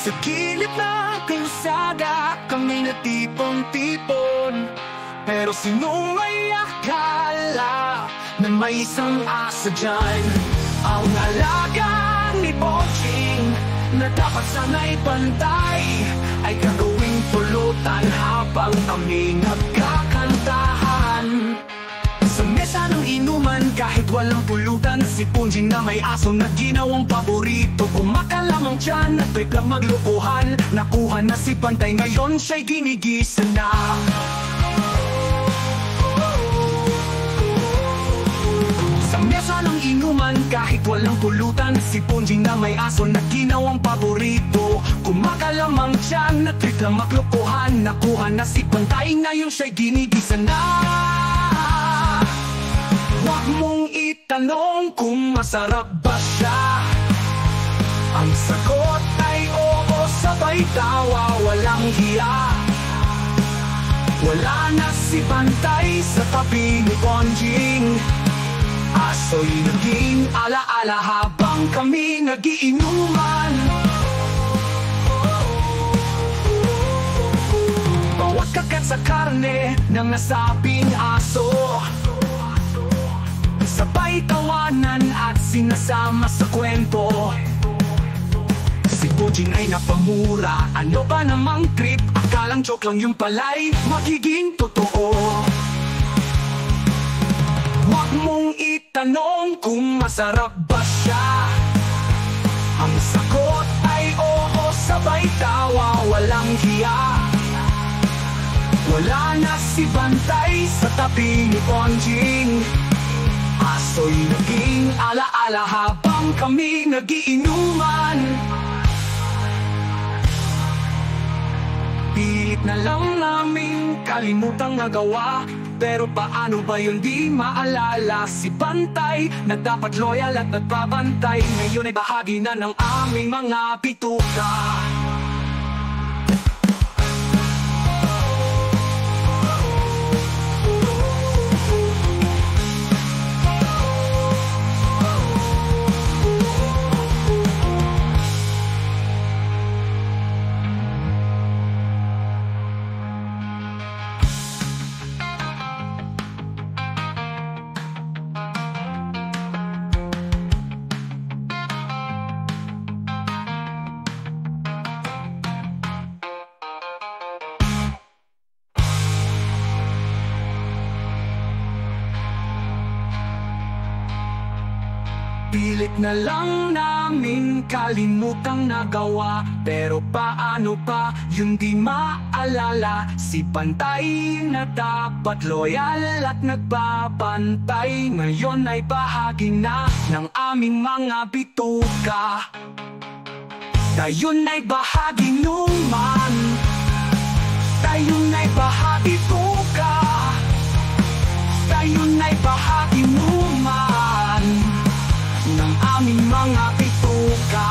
Sa gilid ng kalsada kami natipon-tipon, pero sino may akala na may isang asa dyan? Ang alaga ni Boching na dapat sana'y pantay ay gagawing pulutan habang kami nagkakantahan. Sa mesa ng inuman kahit walang pulutan, si Punjing na may aso na ginawang paborito. Kumakalamang tiyan at biglang maglukuhan. Nakuha na si Pantay, ngayon siya'y ginigisa na. Sa mesa ng inuman kahit walang pulutan, si Punjing na may aso na ginawang paborito. Kumakalamang tiyan at biglang maglukuhan. Nakuha na si Pantay, ngayon siya'y ginigisa na. Huwag mong itanong kung masarap ba siya. Ang sagot ay oo, sabay tawa, walang hiya. Wala na si Pantay sa tabi ni Ponjing. Aso'y naging alaala habang kami nagiinuman. Bawat kagat sa karne ng nasabing aso, sabay tawanan at sinasama sa kwento. Si Punjing ay napamura, ano ba namang trip? Akalang joke lang yung pala'y magiging totoo. Huwag mong itanong kung masarap ba siya. Ang sagot ay oo, sabay tawa, walang hiya. Wala na si Pantay sa tabi ni Ponjing. Aso'y naging alaala habang kami nagiinuman. Pilit na lang namin kalimutang nagawa, pero paano ba yun di maalala? Si Pantay na dapat loyal at nagbabantay, ngayon ay bahagi na ng aming mga bituka. Pilit na lang namin kalimutang nagawa, pero paano pa yun di maalala? Si Pantay na dapat loyal at nagbabantay, ngayon ay bahagi na ng aming mga bituka. Tayo'n ay bahagi numan, tayo'n ay bahagi tuka. Tayo'n ay bahagi numan ng aming mga bituka.